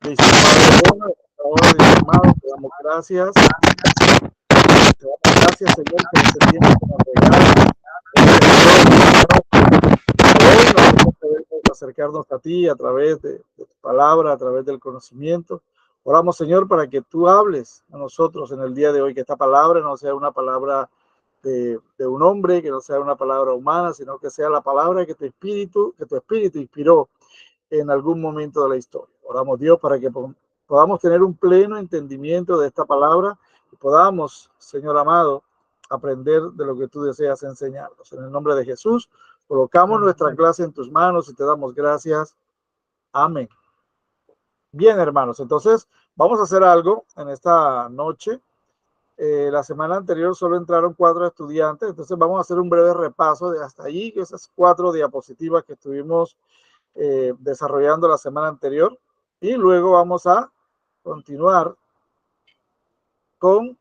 Dice, Padre bueno, ahora dice, amado, te damos gracias. Te damos gracias, Señor, por este tiempo que nos regalas. Hoy nosotros podemos acercarnos a ti a través de tu palabra, a través del conocimiento. Oramos, Señor, para que tú hables a nosotros en el día de hoy, que esta palabra no sea una palabra de un hombre, que no sea una palabra humana, sino que sea la palabra que tu espíritu inspiró en algún momento de la historia. Oramos, Dios, para que podamos tener un pleno entendimiento de esta palabra y podamos, Señor amado, aprender de lo que tú deseas enseñarnos. En el nombre de Jesús, colocamos nuestra clase en tus manos y te damos gracias. Amén. Bien, hermanos, entonces vamos a hacer algo en esta noche. La semana anterior solo entraron 4 estudiantes, entonces vamos a hacer un breve repaso de hasta ahí, esas 4 diapositivas que estuvimos desarrollando la semana anterior, y luego vamos a continuar con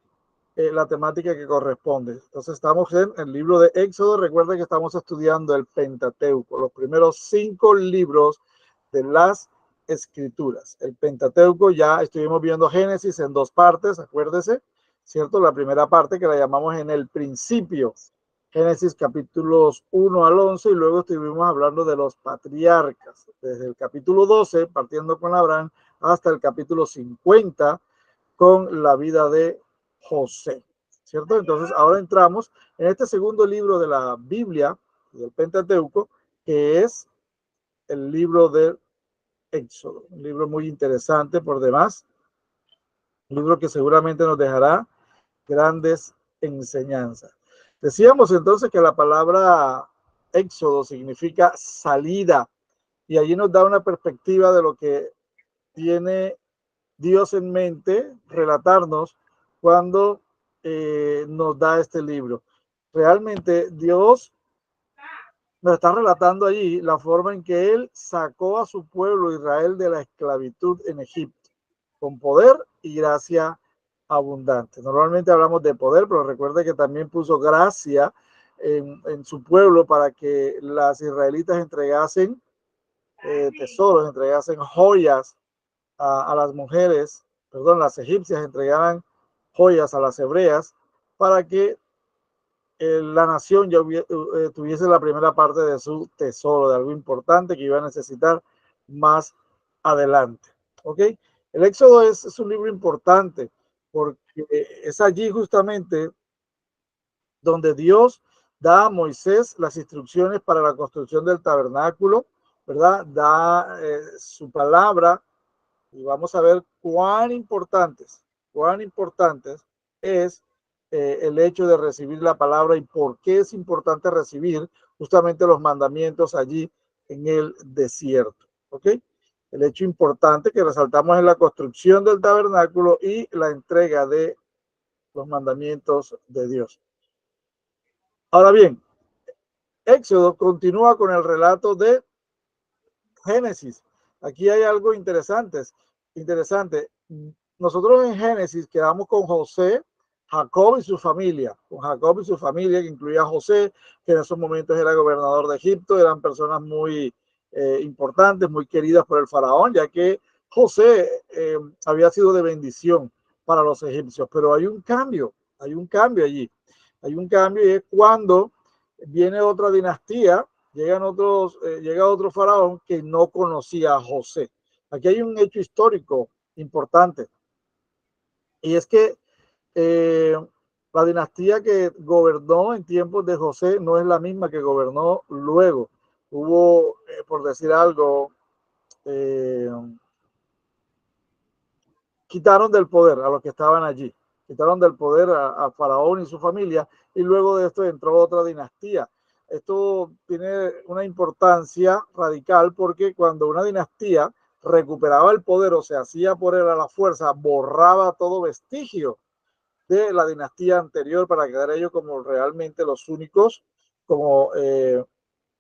la temática que corresponde. Entonces estamos en el libro de Éxodo. Recuerden que estamos estudiando el Pentateuco, los primeros 5 libros de las Escrituras. El Pentateuco, ya estuvimos viendo Génesis en 2 partes, acuérdese, ¿cierto? La primera parte que la llamamos en el principio, Génesis capítulos 1 al 11, y luego estuvimos hablando de los patriarcas, desde el capítulo 12, partiendo con Abraham, hasta el capítulo 50, con la vida de José, ¿cierto? Entonces ahora entramos en este segundo libro de la Biblia, del Pentateuco, que es el libro del Éxodo, un libro muy interesante por demás, un libro que seguramente nos dejará grandes enseñanzas. Decíamos entonces que la palabra Éxodo significa salida, y allí nos da una perspectiva de lo que tiene Dios en mente relatarnos cuando nos da este libro. Realmente Dios nos está relatando allí la forma en que Él sacó a su pueblo Israel de la esclavitud en Egipto, con poder y gracia abundante. Normalmente hablamos de poder, pero recuerde que también puso gracia en su pueblo para que las israelitas entregasen tesoros, entregasen joyas a las mujeres, perdón, las egipcias entregaran joyas a las hebreas para que la nación ya tuviese la primera parte de su tesoro, de algo importante que iba a necesitar más adelante. ¿Ok? El Éxodo es un libro importante porque es allí justamente donde Dios da a Moisés las instrucciones para la construcción del tabernáculo, ¿verdad? Da su palabra, y vamos a ver cuán importantes es el hecho de recibir la palabra y por qué es importante recibir justamente los mandamientos allí en el desierto. ¿Ok? El hecho importante que resaltamos es la construcción del tabernáculo y la entrega de los mandamientos de Dios. Ahora bien, Éxodo continúa con el relato de Génesis. Aquí hay algo interesante. Nosotros en Génesis quedamos con José, Jacob y su familia, que incluía a José, que en esos momentos era gobernador de Egipto. Eran personas muy importantes, muy queridas por el faraón, ya que José había sido de bendición para los egipcios. Pero hay un cambio allí. Hay un cambio, y es cuando viene otra dinastía. Llega otro faraón que no conocía a José. Aquí hay un hecho histórico importante, y es que la dinastía que gobernó en tiempos de José no es la misma que gobernó luego. Hubo, por decir algo, eh, quitaron del poder a los que estaban allí, quitaron del poder a Faraón y su familia, y luego de esto entró otra dinastía. Esto tiene una importancia radical porque cuando una dinastía recuperaba el poder o se hacía por él a la fuerza, borraba todo vestigio de la dinastía anterior para quedar ellos como realmente los únicos, como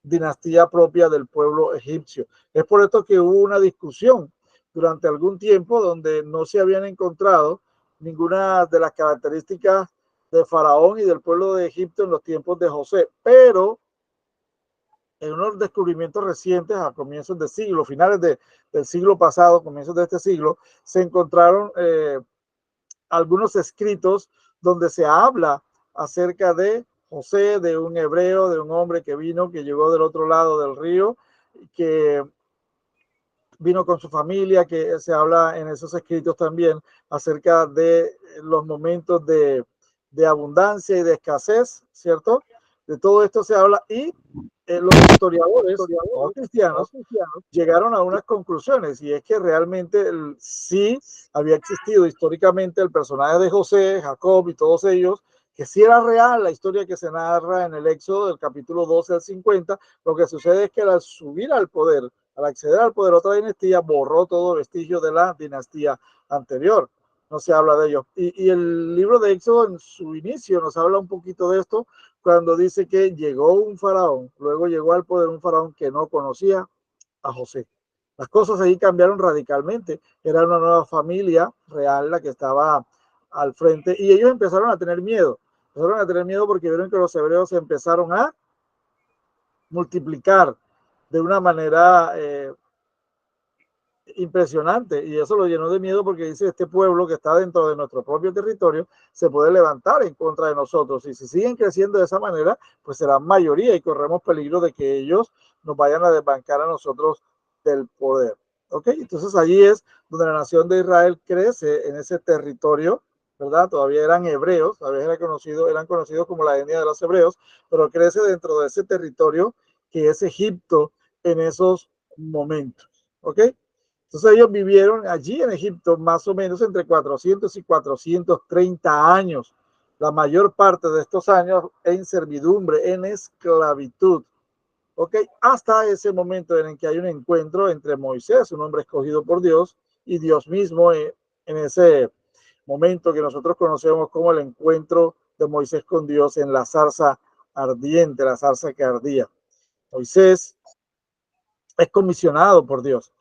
dinastía propia del pueblo egipcio. Es por esto que hubo una discusión durante algún tiempo donde no se habían encontrado ninguna de las características de Faraón y del pueblo de Egipto en los tiempos de José, pero en unos descubrimientos recientes a comienzos del siglo, finales del siglo pasado, comienzos de este siglo, se encontraron algunos escritos donde se habla acerca de José, de un hebreo, de un hombre que vino, que llegó del otro lado del río, que vino con su familia, que se habla en esos escritos también acerca de los momentos de abundancia y de escasez, ¿cierto? De todo esto se habla y los historiadores o cristianos llegaron a unas conclusiones, y es que realmente sí había existido históricamente el personaje de José, Jacob y todos ellos, que sí era real la historia que se narra en el Éxodo del capítulo 12 al 50. Lo que sucede es que al subir al poder, al acceder al poder otra dinastía, borró todo vestigio de la dinastía anterior. No se habla de ello. Y el libro de Éxodo en su inicio nos habla un poquito de esto, cuando dice que llegó un faraón, luego llegó al poder un faraón que no conocía a José. Las cosas ahí cambiaron radicalmente. Era una nueva familia real la que estaba al frente y ellos empezaron a tener miedo. Empezaron a tener miedo porque vieron que los hebreos empezaron a multiplicar de una manera impresionante, y eso lo llenó de miedo porque dice, este pueblo que está dentro de nuestro propio territorio se puede levantar en contra de nosotros, y si siguen creciendo de esa manera, pues serán mayoría y corremos peligro de que ellos nos vayan a desbancar a nosotros del poder. ¿Ok? Entonces allí es donde la nación de Israel crece en ese territorio, ¿verdad? Todavía eran hebreos, a veces eran conocidos como la etnia de los hebreos, pero crece dentro de ese territorio que es Egipto en esos momentos. ¿Ok? Entonces ellos vivieron allí en Egipto más o menos entre 400 y 430 años, la mayor parte de estos años en servidumbre, en esclavitud. ¿Ok? Hasta ese momento en el que hay un encuentro entre Moisés, un hombre escogido por Dios, y Dios mismo en ese momento que nosotros conocemos como el encuentro de Moisés con Dios en la zarza ardiente, la zarza que ardía. Moisés es comisionado por Dios.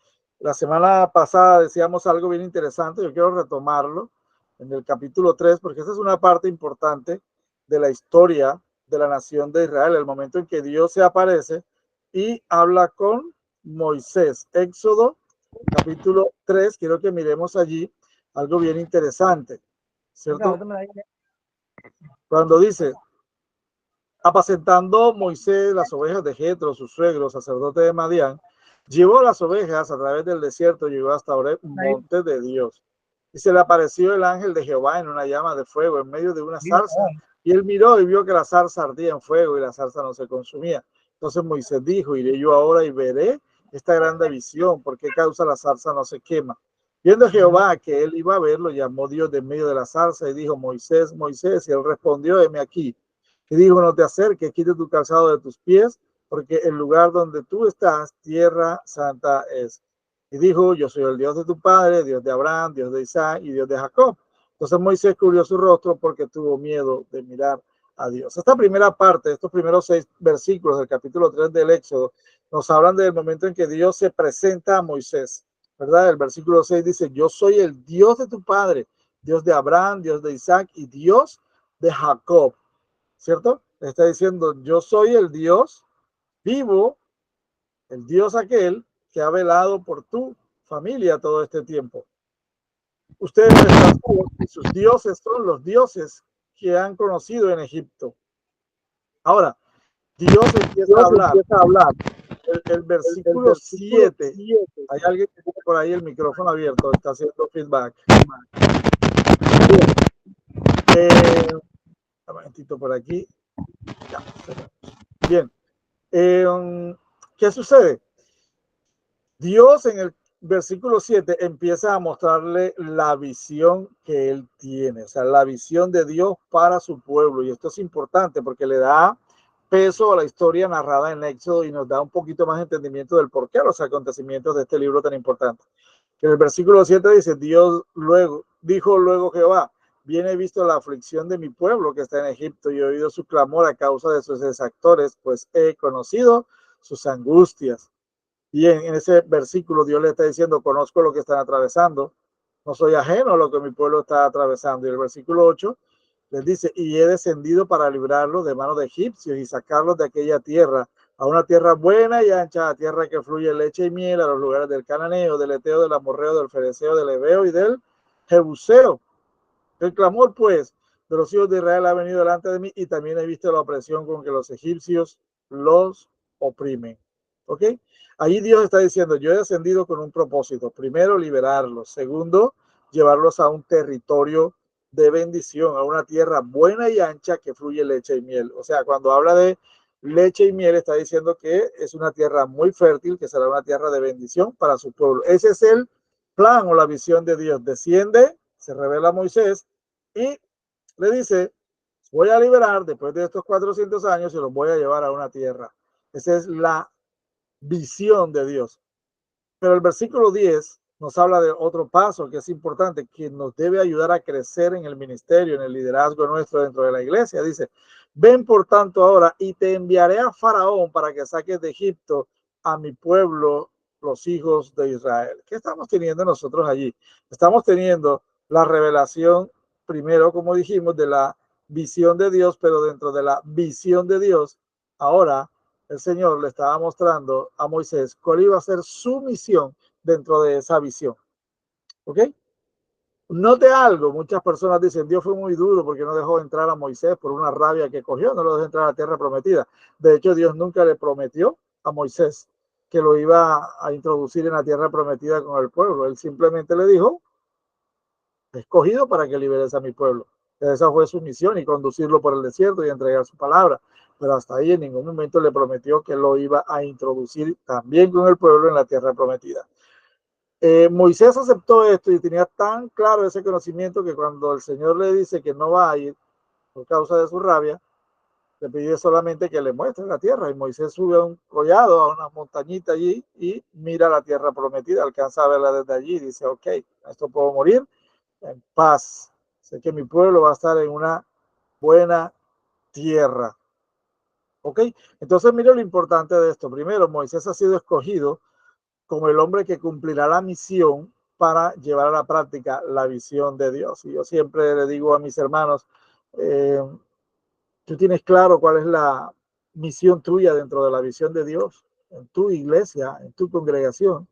La semana pasada decíamos algo bien interesante, yo quiero retomarlo en el capítulo 3, porque esa es una parte importante de la historia de la nación de Israel, el momento en que Dios se aparece y habla con Moisés. Éxodo, capítulo 3, quiero que miremos allí algo bien interesante, ¿cierto? Cuando dice, apacentando Moisés las ovejas de Jetro, su suegro, sacerdote de Madián, llevó las ovejas a través del desierto, llegó hasta Oreb, monte de Dios. Y se le apareció el ángel de Jehová en una llama de fuego en medio de una zarza. Y él miró y vio que la zarza ardía en fuego y la zarza no se consumía. Entonces Moisés dijo, iré yo ahora y veré esta grande visión, ¿por qué causa la zarza no se quema? Viendo Jehová que él iba a ver, lo llamó Dios de medio de la zarza y dijo, Moisés, Moisés, y él respondió, heme aquí. Y dijo, no te acerques, quite tu calzado de tus pies, porque el lugar donde tú estás, tierra santa es. Y dijo, yo soy el Dios de tu padre, Dios de Abraham, Dios de Isaac y Dios de Jacob. Entonces Moisés cubrió su rostro porque tuvo miedo de mirar a Dios. Esta primera parte, estos primeros 6 versículos del capítulo 3 del Éxodo, nos hablan del momento en que Dios se presenta a Moisés, ¿verdad? El versículo 6 dice, yo soy el Dios de tu padre, Dios de Abraham, Dios de Isaac y Dios de Jacob. ¿Cierto? Está diciendo, yo soy el Dios vivo, el Dios aquel que ha velado por tu familia todo este tiempo. Ustedes están seguros que sus dioses son los dioses que han conocido en Egipto. Ahora, Dios empieza a hablar. El versículo 7. Hay alguien que tiene por ahí el micrófono abierto, está haciendo feedback. Un momentito por aquí. Ya. Bien. ¿Qué sucede? Dios en el versículo 7 empieza a mostrarle la visión que él tiene, o sea, la visión de Dios para su pueblo. Y esto es importante porque le da peso a la historia narrada en Éxodo y nos da un poquito más entendimiento del porqué los acontecimientos de este libro tan importante. En el versículo 7 dice, dijo luego Jehová, bien he visto la aflicción de mi pueblo que está en Egipto y he oído su clamor a causa de sus exactores, pues he conocido sus angustias. Y en ese versículo Dios le está diciendo, conozco lo que están atravesando, no soy ajeno a lo que mi pueblo está atravesando. Y el versículo 8 les dice, y he descendido para librarlos de manos de egipcios y sacarlos de aquella tierra, a una tierra buena y ancha, a tierra que fluye leche y miel, a los lugares del cananeo, del eteo, del amorreo, del fereceo, del heveo y del jebuseo. El clamor, pues, de los hijos de Israel ha venido delante de mí y también he visto la opresión con que los egipcios los oprimen. ¿Ok? Allí Dios está diciendo, yo he descendido con un propósito. Primero, liberarlos. Segundo, llevarlos a un territorio de bendición, a una tierra buena y ancha que fluye leche y miel. O sea, cuando habla de leche y miel, está diciendo que es una tierra muy fértil, que será una tierra de bendición para su pueblo. Ese es el plan o la visión de Dios. Desciende, se revela a Moisés y le dice, voy a liberar después de estos 400 años y los voy a llevar a una tierra. Esa es la visión de Dios. Pero el versículo 10 nos habla de otro paso que es importante, que nos debe ayudar a crecer en el ministerio, en el liderazgo nuestro dentro de la iglesia. Dice, ven por tanto ahora y te enviaré a Faraón para que saques de Egipto a mi pueblo, los hijos de Israel. ¿Qué estamos teniendo nosotros allí? Estamos teniendo la revelación, primero, como dijimos, de la visión de Dios, pero dentro de la visión de Dios, ahora el Señor le estaba mostrando a Moisés cuál iba a ser su misión dentro de esa visión. ¿Ok? Note algo, muchas personas dicen, Dios fue muy duro porque no dejó entrar a Moisés por una rabia que cogió, no lo dejó entrar a la tierra prometida. De hecho, Dios nunca le prometió a Moisés que lo iba a introducir en la tierra prometida con el pueblo. Él simplemente le dijo, escogido para que liberes a mi pueblo. Esa fue su misión y conducirlo por el desierto y entregar su palabra. Pero hasta ahí en ningún momento le prometió que lo iba a introducir también con el pueblo en la tierra prometida. Moisés aceptó esto y tenía tan claro ese conocimiento que cuando el Señor le dice que no va a ir por causa de su rabia, le pide solamente que le muestre la tierra y Moisés sube a un collado, a una montañita allí y mira la tierra prometida, alcanza a verla desde allí y dice, ok, esto puedo morir en paz. Sé que mi pueblo va a estar en una buena tierra. ¿Ok? Entonces, mire lo importante de esto. Primero, Moisés ha sido escogido como el hombre que cumplirá la misión para llevar a la práctica la visión de Dios. Y yo siempre le digo a mis hermanos, tú tienes claro cuál es la misión tuya dentro de la visión de Dios, en tu iglesia, en tu congregación.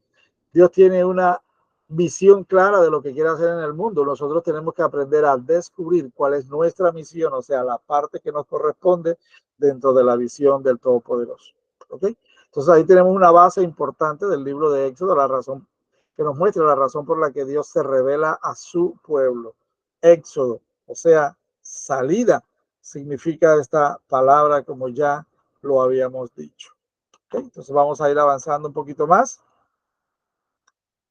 Dios tiene una visión clara de lo que quiere hacer en el mundo. Nosotros tenemos que aprender a descubrir cuál es nuestra misión, o sea, la parte que nos corresponde dentro de la visión del Todopoderoso. ¿Ok? Entonces ahí tenemos una base importante del libro de Éxodo, la razón que nos muestra la razón por la que Dios se revela a su pueblo. Éxodo, o sea, salida, significa esta palabra como ya lo habíamos dicho. ¿Ok? Entonces vamos a ir avanzando un poquito más.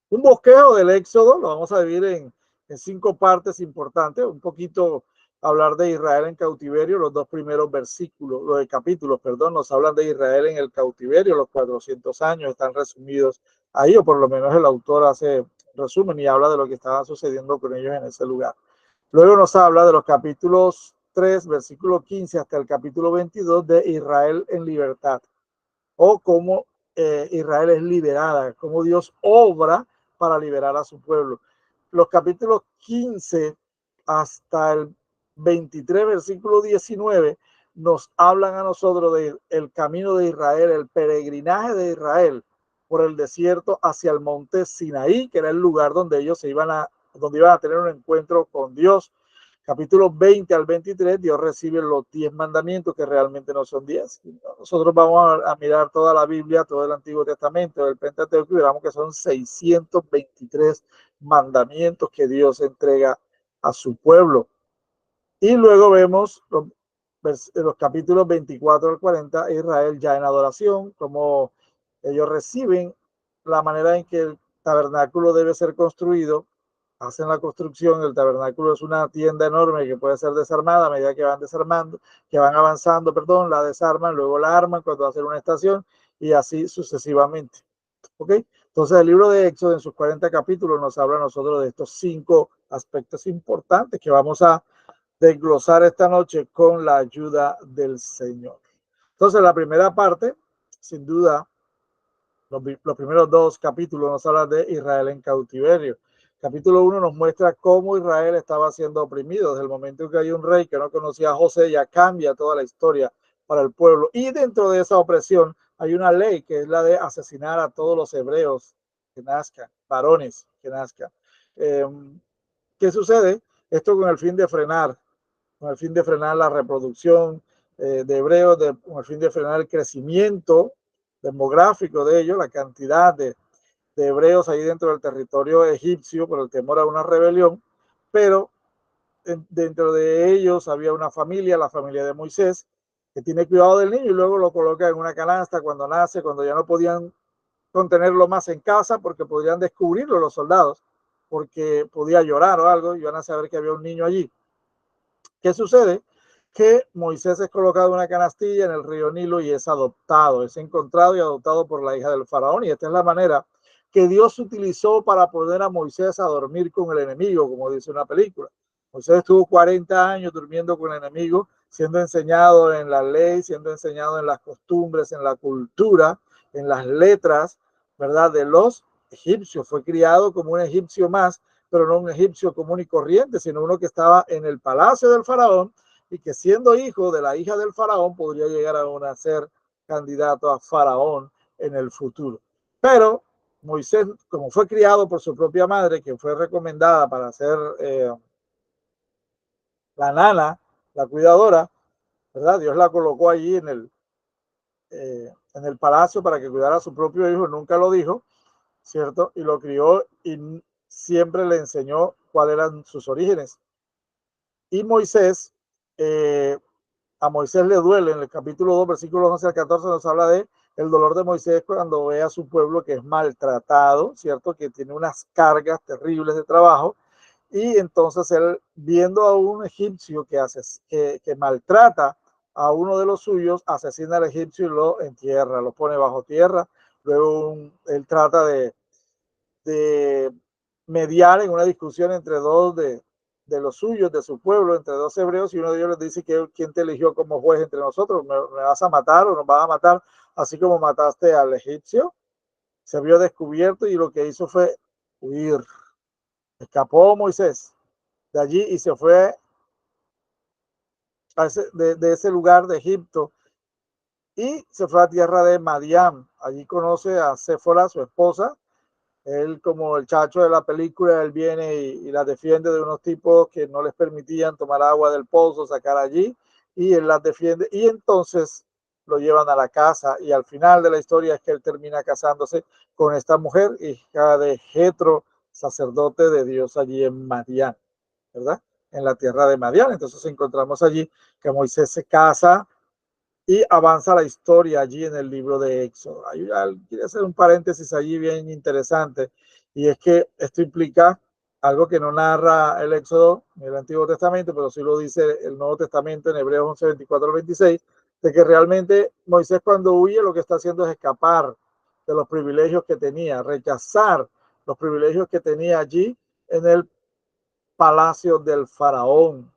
Un bosquejo del Éxodo, lo vamos a dividir en 5 partes importantes, un poquito hablar de Israel en cautiverio, los 2 primeros versículos, los capítulos, perdón, nos hablan de Israel en el cautiverio, los 400 años están resumidos ahí, o por lo menos el autor hace resumen y habla de lo que estaba sucediendo con ellos en ese lugar. Luego nos habla de los capítulos 3, versículo 15 hasta el capítulo 22 de Israel en libertad, o cómo Israel es liberada, cómo Dios obra para liberar a su pueblo. Los capítulos 15 hasta el 23, versículo 19, nos hablan a nosotros del camino de Israel, el peregrinaje de Israel por el desierto hacia el monte Sinaí, que era el lugar donde ellos iban a tener un encuentro con Dios. Capítulos 20 al 23, Dios recibe los 10 mandamientos, que realmente no son 10. Nosotros vamos a mirar toda la Biblia, todo el Antiguo Testamento, el Pentateuco, y veremos que son 623 mandamientos que Dios entrega a su pueblo. Y luego vemos los capítulos 24 al 40, Israel ya en adoración, como ellos reciben la manera en que el tabernáculo debe ser construido. Hacen la construcción, el tabernáculo es una tienda enorme que puede ser desarmada a medida que van desarmando, que van avanzando, perdón, la desarman, luego la arman cuando hacen una estación y así sucesivamente. ¿Ok? Entonces el libro de Éxodo en sus 40 capítulos nos habla a nosotros de estos 5 aspectos importantes que vamos a desglosar esta noche con la ayuda del Señor. Entonces la primera parte, sin duda, los primeros 2 capítulos nos hablan de Israel en cautiverio. Capítulo 1 nos muestra cómo Israel estaba siendo oprimido. Desde el momento en que hay un rey que no conocía a José, ya cambia toda la historia para el pueblo. Y dentro de esa opresión hay una ley que es la de asesinar a todos los hebreos que nazcan, varones que nazcan. Eh, ¿Qué sucede? Esto con el fin de frenar la reproducción de hebreos, con el fin de frenar el crecimiento demográfico de ellos, la cantidad de hebreos ahí dentro del territorio egipcio por el temor a una rebelión, pero dentro de ellos había una familia, la familia de Moisés, que tiene cuidado del niño y luego lo coloca en una canasta cuando nace, cuando ya no podían contenerlo más en casa porque podrían descubrirlo los soldados, porque podía llorar o algo y van a saber que había un niño allí. ¿Qué sucede? Que Moisés es colocado en una canastilla en el río Nilo y es adoptado, es encontrado y adoptado por la hija del faraón. Y esta es la manera que Dios utilizó para poner a Moisés a dormir con el enemigo, como dice una película. Moisés estuvo 40 años durmiendo con el enemigo, siendo enseñado en la ley, siendo enseñado en las costumbres, en la cultura, en las letras, ¿verdad? De los egipcios. Fue criado como un egipcio más, pero no un egipcio común y corriente, sino uno que estaba en el palacio del faraón y que siendo hijo de la hija del faraón podría llegar a ser candidato a faraón en el futuro. Pero Moisés, como fue criado por su propia madre, que fue recomendada para ser la nana, la cuidadora, ¿verdad? Dios la colocó allí en el palacio para que cuidara a su propio hijo, nunca lo dijo, ¿cierto? Y lo crió y siempre le enseñó cuáles eran sus orígenes. Y Moisés, a Moisés le duele, en el capítulo 2, versículos 11 al 14, nos habla de el dolor de Moisés cuando ve a su pueblo que es maltratado, ¿cierto? Que tiene unas cargas terribles de trabajo. Y entonces él, viendo a un egipcio que maltrata a uno de los suyos, asesina al egipcio y lo entierra, lo pone bajo tierra. Luego él trata de mediar en una discusión entre dos de los suyos, de su pueblo, entre dos hebreos, y uno de ellos les dice que quién te eligió como juez entre nosotros, me vas a matar o nos vas a matar, así como mataste al egipcio. Se vio descubierto y lo que hizo fue huir. Escapó Moisés de allí y se fue de ese lugar de Egipto y se fue a tierra de Madián. Allí conoce a Séfora, su esposa. Él, como el chacho de la película, él viene y las defiende de unos tipos que no les permitían tomar agua del pozo, sacar allí, y él las defiende, y entonces lo llevan a la casa, y al final de la historia es que él termina casándose con esta mujer, hija de Jetro, sacerdote de Dios allí en Madián, ¿verdad? En la tierra de Madián. Entonces encontramos allí que Moisés se casa y avanza la historia allí en el libro de Éxodo. Quiero hacer un paréntesis allí bien interesante, y es que esto implica algo que no narra el Éxodo en el Antiguo Testamento, pero sí lo dice el Nuevo Testamento en Hebreos 11, 24 al 26, de que realmente Moisés cuando huye lo que está haciendo es escapar de los privilegios que tenía, rechazar los privilegios que tenía allí en el palacio del faraón,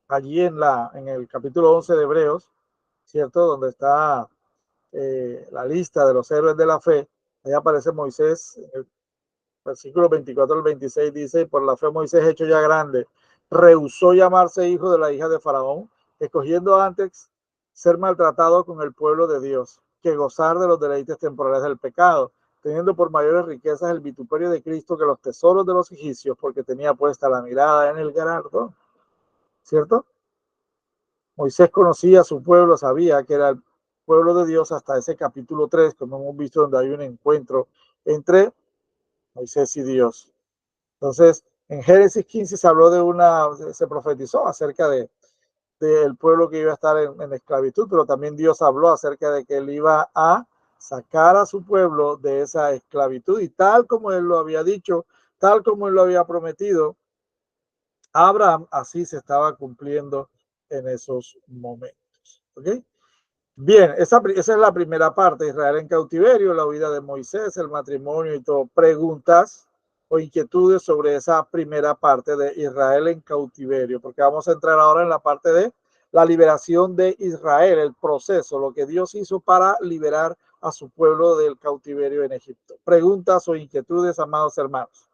allí en el capítulo 11 de Hebreos, ¿cierto? Donde está la lista de los héroes de la fe. Ahí aparece Moisés, en el versículo 24 al 26 dice, por la fe Moisés, hecho ya grande, rehusó llamarse hijo de la hija de Faraón, escogiendo antes ser maltratado con el pueblo de Dios, que gozar de los deleites temporales del pecado, teniendo por mayores riquezas el vituperio de Cristo que los tesoros de los egipcios, porque tenía puesta la mirada en el galardón, ¿cierto? Moisés conocía a su pueblo, sabía que era el pueblo de Dios hasta ese capítulo 3, como hemos visto, donde hay un encuentro entre Moisés y Dios. Entonces, en Génesis 15 se profetizó acerca del pueblo que iba a estar en esclavitud, pero también Dios habló acerca de que él iba a sacar a su pueblo de esa esclavitud, y tal como él lo había dicho, tal como él lo había prometido a Abraham, así se estaba cumpliendo en esos momentos. ¿Ok? Bien, esa es la primera parte, Israel en cautiverio, la huida de Moisés, el matrimonio y todo. Preguntas o inquietudes sobre esa primera parte de Israel en cautiverio, porque vamos a entrar ahora en la parte de la liberación de Israel, el proceso, lo que Dios hizo para liberar a su pueblo del cautiverio en Egipto. Preguntas o inquietudes, amados hermanos.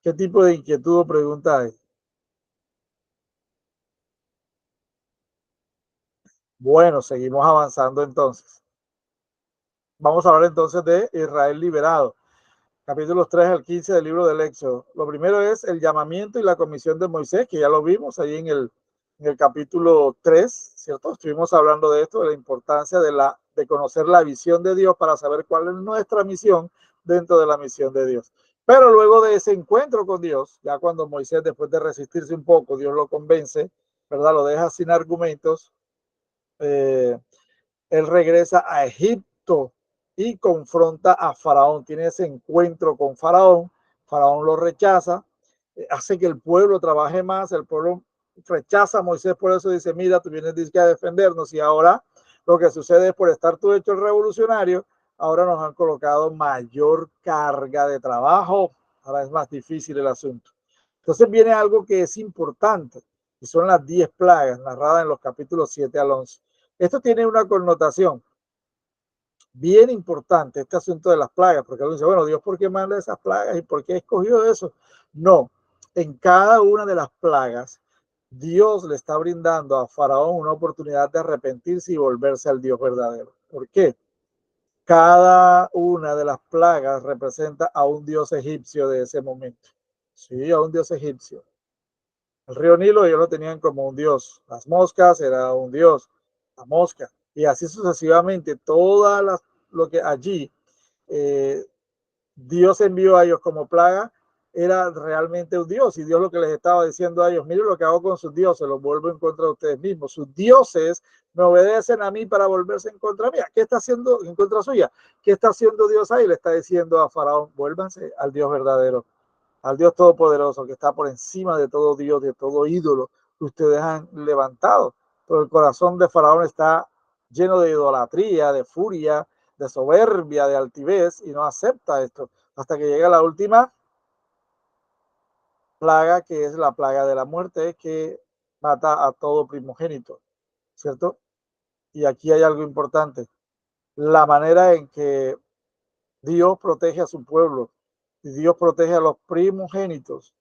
¿Qué tipo de inquietud o pregunta hay? Bueno, seguimos avanzando entonces. Vamos a hablar entonces de Israel liberado. Capítulos 3 al 15 del libro del Éxodo. Lo primero es el llamamiento y la comisión de Moisés, que ya lo vimos ahí en el capítulo 3, ¿cierto? Estuvimos hablando de esto, de la importancia de conocer la visión de Dios para saber cuál es nuestra misión dentro de la misión de Dios. Pero luego de ese encuentro con Dios, ya cuando Moisés, después de resistirse un poco, Dios lo convence, ¿verdad? Lo deja sin argumentos. Él regresa a Egipto y confronta a Faraón. Tiene ese encuentro con Faraón. Faraón lo rechaza, hace que el pueblo trabaje más. El pueblo rechaza a Moisés, por eso dice: mira, tú vienes a defendernos, y ahora lo que sucede es, por estar tú hecho el revolucionario, ahora nos han colocado mayor carga de trabajo. Ahora es más difícil el asunto. Entonces viene algo que es importante, y son las 10 plagas narradas en los capítulos 7 al 11. Esto tiene una connotación bien importante, este asunto de las plagas, porque uno dice: bueno, Dios, ¿por qué manda esas plagas y por qué escogió eso? No, en cada una de las plagas, Dios le está brindando a Faraón una oportunidad de arrepentirse y volverse al Dios verdadero. ¿Por qué? Cada una de las plagas representa a un dios egipcio de ese momento. Sí, a un dios egipcio. El río Nilo ellos lo tenían como un dios. Las moscas era un dios, la mosca. Y así sucesivamente, lo que allí eh, Dios envió a ellos como plaga era realmente un dios. Y Dios lo que les estaba diciendo a ellos: miren lo que hago con sus dioses, los vuelvo en contra de ustedes mismos. Sus dioses me obedecen a mí para volverse en contra mía. ¿Qué está haciendo en contra suya? ¿Qué está haciendo Dios ahí? Le está diciendo a Faraón: vuélvanse al Dios verdadero, al Dios todopoderoso, que está por encima de todo Dios, de todo ídolo que ustedes han levantado. Pero el corazón de Faraón está lleno de idolatría, de furia, de soberbia, de altivez, y no acepta esto hasta que llega la última plaga, que es la plaga de la muerte, que mata a todo primogénito, ¿cierto? Y aquí hay algo importante: la manera en que Dios protege a su pueblo, y Dios protege a los primogénitos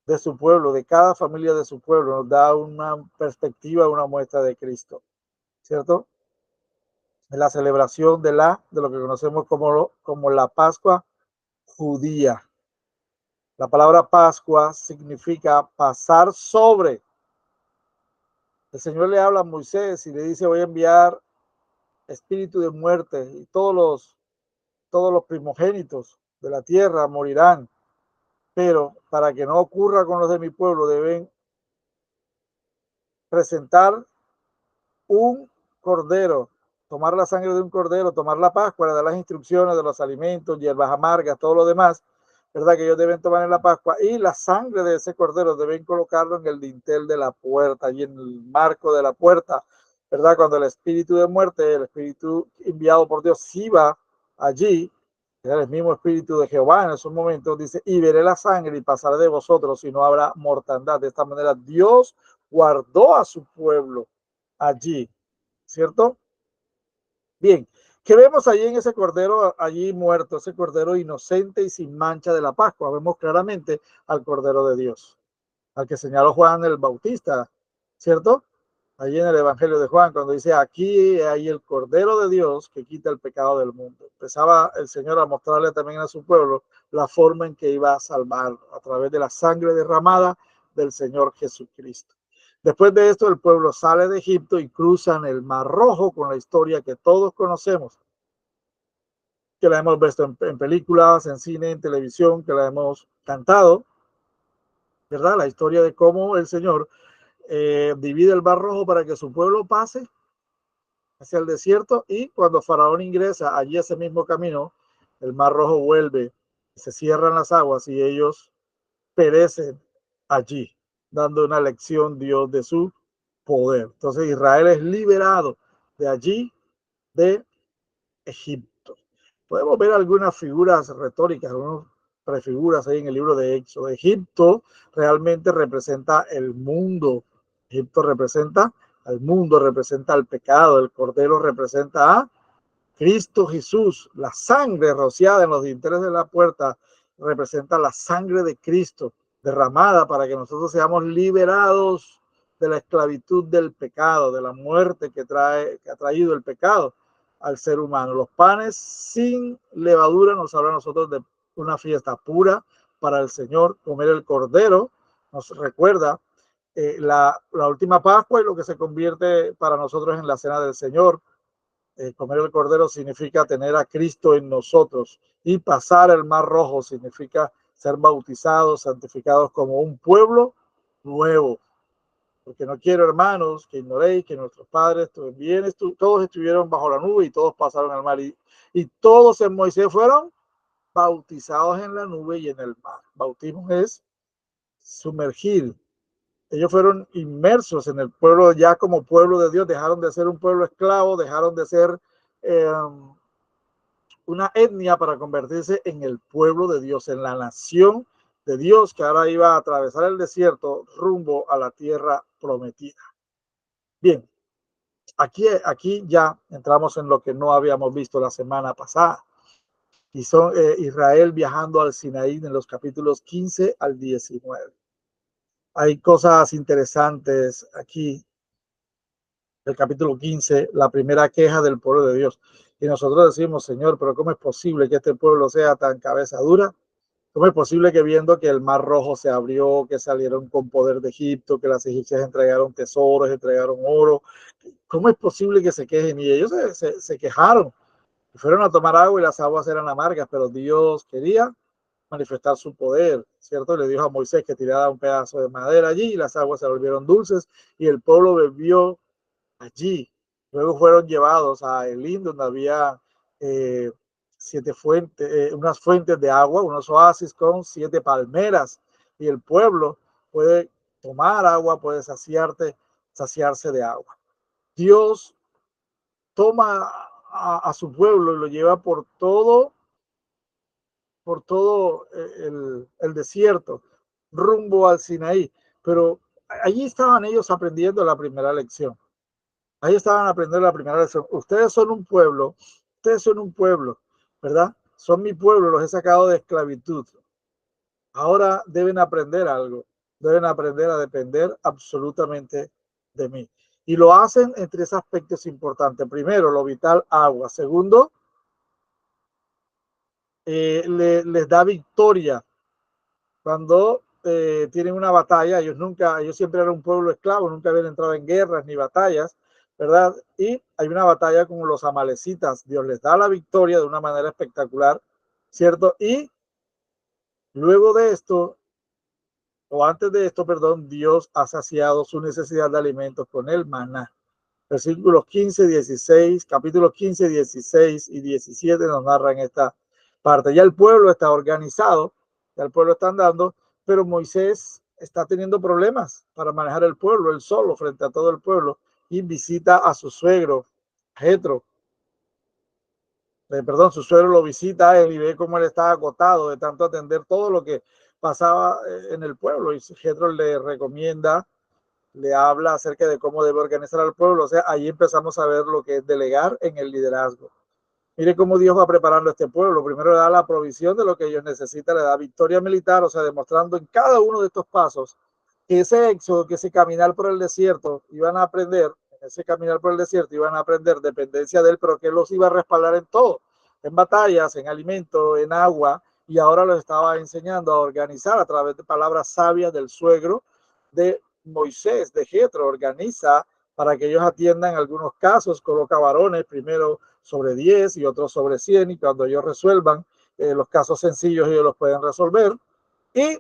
de su pueblo, de cada familia de su pueblo, nos da una perspectiva, una muestra de Cristo, ¿cierto? En la celebración de lo que conocemos como la Pascua judía. La palabra Pascua significa pasar sobre. El Señor le habla a Moisés y le dice: voy a enviar espíritu de muerte, y todos los primogénitos de la tierra morirán. Pero para que no ocurra con los de mi pueblo, deben presentar un cordero, tomar la sangre de un cordero, tomar la Pascua, dar las instrucciones de los alimentos, hierbas amargas, todo lo demás, ¿verdad? Que ellos deben tomar en la Pascua, y la sangre de ese cordero deben colocarlo en el dintel de la puerta, y en el marco de la puerta, ¿verdad? Cuando el espíritu de muerte, el espíritu enviado por Dios, iba allí, era el mismo espíritu de Jehová en esos momentos, dice: y veré la sangre y pasaré de vosotros, y no habrá mortandad. De esta manera Dios guardó a su pueblo allí, ¿cierto? Bien, ¿qué vemos allí en ese cordero allí muerto, ese cordero inocente y sin mancha de la Pascua? Vemos claramente al Cordero de Dios, al que señaló Juan el Bautista, ¿cierto? Allí en el Evangelio de Juan, cuando dice: aquí hay el Cordero de Dios que quita el pecado del mundo. Empezaba el Señor a mostrarle también a su pueblo la forma en que iba a salvar, a través de la sangre derramada del Señor Jesucristo. Después de esto, el pueblo sale de Egipto y cruzan el Mar Rojo, con la historia que todos conocemos, que la hemos visto en películas, en cine, en televisión, que la hemos cantado, ¿verdad? La historia de cómo el Señor divide el Mar Rojo para que su pueblo pase hacia el desierto, y cuando Faraón ingresa allí ese mismo camino, el Mar Rojo vuelve, se cierran las aguas y ellos perecen allí, dando una lección Dios de su poder. Entonces Israel es liberado de allí, de Egipto. Podemos ver algunas figuras retóricas, algunas prefiguras ahí en el libro de Éxodo. Egipto realmente representa el mundo. Egipto representa al mundo, representa al pecado. El cordero representa a Cristo Jesús. La sangre rociada en los dinteles de la puerta representa la sangre de Cristo derramada para que nosotros seamos liberados de la esclavitud del pecado, de la muerte que ha traído el pecado al ser humano. Los panes sin levadura nos habla a nosotros de una fiesta pura para el Señor. Comer el cordero nos recuerda la última Pascua y lo que se convierte para nosotros en la cena del Señor. Comer el cordero significa tener a Cristo en nosotros, y pasar el mar rojo significa ser bautizados, santificados como un pueblo nuevo. Porque no quiero, hermanos, que ignoréis que nuestros padres todos estuvieron bajo la nube y todos pasaron al mar. Y todos en Moisés fueron bautizados en la nube y en el mar. Bautismo es sumergir. Ellos fueron inmersos en el pueblo ya como pueblo de Dios. Dejaron de ser un pueblo esclavo, dejaron de ser una etnia para convertirse en el pueblo de Dios, en la nación de Dios, que ahora iba a atravesar el desierto rumbo a la tierra prometida. Bien, aquí ya entramos en lo que no habíamos visto la semana pasada, y son Israel viajando al Sinaí en los capítulos 15 al 19. Hay cosas interesantes aquí. El capítulo 15, la primera queja del pueblo de Dios. Y nosotros decimos, Señor, pero ¿cómo es posible que este pueblo sea tan cabeza dura? ¿Cómo es posible que viendo que el mar rojo se abrió, que salieron con poder de Egipto, que las egipcias entregaron tesoros, entregaron oro? ¿Cómo es posible que se quejen? Y ellos se quejaron. Fueron a tomar agua y las aguas eran amargas, pero Dios quería manifestar su poder, ¿cierto? Le dijo a Moisés que tirara un pedazo de madera allí y las aguas se volvieron dulces y el pueblo bebió allí. Luego fueron llevados a Elim, donde había 7 fuentes, unas fuentes de agua, unos oasis con 7 palmeras, y el pueblo puede tomar agua, puede saciarse de agua. Dios toma a su pueblo y lo lleva por todo el desierto, rumbo al Sinaí. Pero allí estaban ellos aprendiendo la primera lección. Ahí estaban aprendiendo la primera lección. Ustedes son un pueblo, ¿verdad? Son mi pueblo, los he sacado de esclavitud. Ahora deben aprender algo. Deben aprender a depender absolutamente de mí. Y lo hacen en 3 aspectos importantes. Primero, lo vital, agua. Segundo, les da victoria cuando tienen una batalla. Ellos siempre eran un pueblo esclavo, nunca habían entrado en guerras ni batallas, ¿verdad? Y hay una batalla con los amalecitas. Dios les da la victoria de una manera espectacular, ¿cierto? Y luego de esto, o antes de esto, perdón, Dios ha saciado su necesidad de alimentos con el maná. Versículos 15, 16, capítulos 15, 16 y 17 nos narran esta parte. Ya el pueblo está organizado, ya el pueblo está andando, pero Moisés está teniendo problemas para manejar el pueblo, él solo frente a todo el pueblo, y visita a su suegro, Jetro. Su suegro lo visita a él y ve cómo él está agotado de tanto atender todo lo que pasaba en el pueblo, y Jetro le recomienda, le habla acerca de cómo debe organizar al pueblo. O sea, ahí empezamos a ver lo que es delegar en el liderazgo. Mire cómo Dios va preparando a este pueblo. Primero le da la provisión de lo que ellos necesitan, le da victoria militar, o sea, demostrando en cada uno de estos pasos que ese éxodo, que ese caminar por el desierto, iban a aprender, en ese caminar por el desierto iban a aprender dependencia de él, pero que él los iba a respaldar en todo, en batallas, en alimento, en agua, y ahora los estaba enseñando a organizar a través de palabras sabias del suegro de Moisés, de Jetro. Organiza para que ellos atiendan algunos casos, coloca varones, primero sobre 10 y otros sobre 100, y cuando ellos resuelvan los casos sencillos, ellos los pueden resolver, y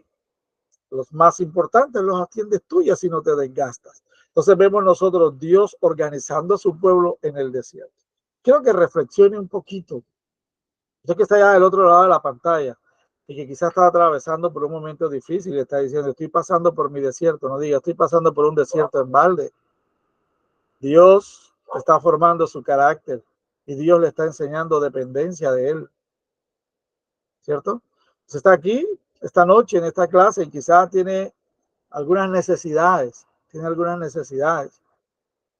los más importantes los atiendes tú y así no te desgastas. Entonces vemos nosotros Dios organizando a su pueblo en el desierto. Quiero que reflexione un poquito. Usted que está allá del otro lado de la pantalla y que quizás está atravesando por un momento difícil y está diciendo, estoy pasando por mi desierto. No diga, estoy pasando por un desierto en balde. Dios está formando su carácter y Dios le está enseñando dependencia de él, ¿cierto? Usted está aquí esta noche en esta clase y quizás tiene algunas necesidades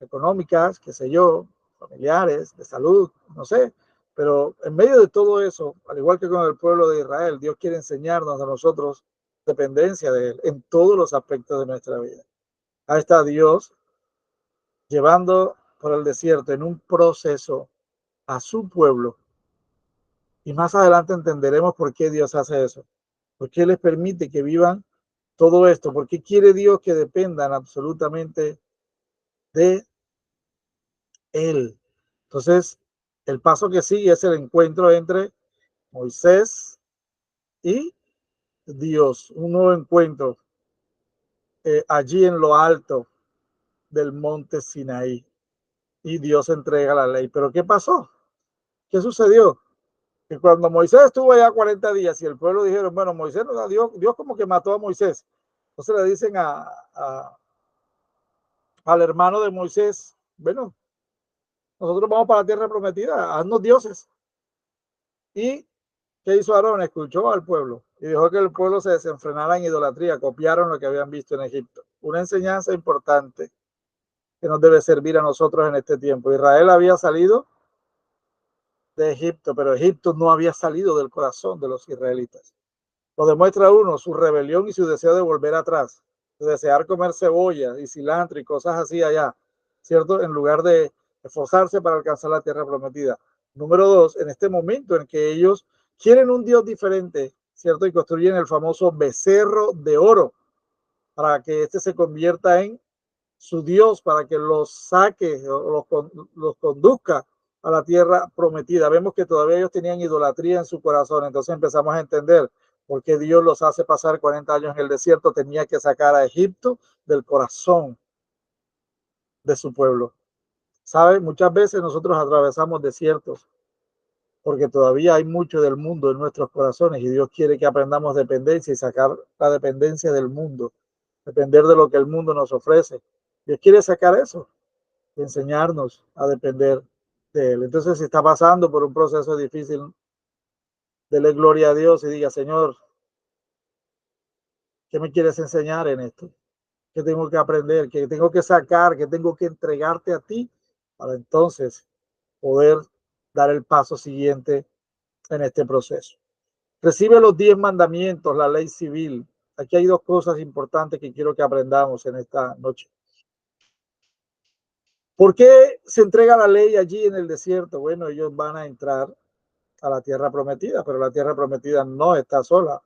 económicas, qué sé yo, familiares, de salud, no sé, pero en medio de todo eso, al igual que con el pueblo de Israel, Dios quiere enseñarnos a nosotros dependencia de él en todos los aspectos de nuestra vida. Ahí está Dios llevando por el desierto en un proceso a su pueblo. Y más adelante entenderemos por qué Dios hace eso. ¿Por qué les permite que vivan todo esto? ¿Por qué quiere Dios que dependan absolutamente de Él? Entonces, el paso que sigue es el encuentro entre Moisés y Dios, un nuevo encuentro allí en lo alto del monte Sinaí. Y Dios entrega la ley. ¿Pero qué pasó? ¿Qué sucedió? Que cuando Moisés estuvo allá 40 días y el pueblo dijeron, bueno, Moisés, Dios como que mató a Moisés. Entonces le dicen al hermano de Moisés, bueno, nosotros vamos para la tierra prometida, haznos dioses. ¿Y qué hizo Aarón? Escuchó al pueblo y dejó que el pueblo se desenfrenara en idolatría, copiaron lo que habían visto en Egipto. Una enseñanza importante que nos debe servir a nosotros en este tiempo. Israel había salido de Egipto, pero Egipto no había salido del corazón de los israelitas. Lo demuestra uno, su rebelión y su deseo de volver atrás, de desear comer cebolla y cilantro y cosas así allá, ¿cierto? En lugar de esforzarse para alcanzar la tierra prometida. Número dos, en este momento en que ellos quieren un Dios diferente, ¿cierto? Y construyen el famoso becerro de oro para que este se convierta en su Dios, para que los saque o los conduzca a la tierra prometida. Vemos que todavía ellos tenían idolatría en su corazón, entonces empezamos a entender por qué Dios los hace pasar 40 años en el desierto. Tenía que sacar a Egipto del corazón de su pueblo. ¿Sabe? Muchas veces nosotros atravesamos desiertos porque todavía hay mucho del mundo en nuestros corazones y Dios quiere que aprendamos dependencia y sacar la dependencia del mundo, depender de lo que el mundo nos ofrece. Dios quiere sacar eso, enseñarnos a depender de Él. Entonces, si está pasando por un proceso difícil, dele gloria a Dios y diga, Señor, ¿qué me quieres enseñar en esto? ¿Qué tengo que aprender? ¿Qué tengo que sacar? ¿Qué tengo que entregarte a ti? Para entonces poder dar el paso siguiente en este proceso. Recibe los 10 mandamientos, la ley civil. Aquí hay dos cosas importantes que quiero que aprendamos en esta noche. ¿Por qué se entrega la ley allí en el desierto? Bueno, ellos van a entrar a la tierra prometida, pero la tierra prometida no está sola.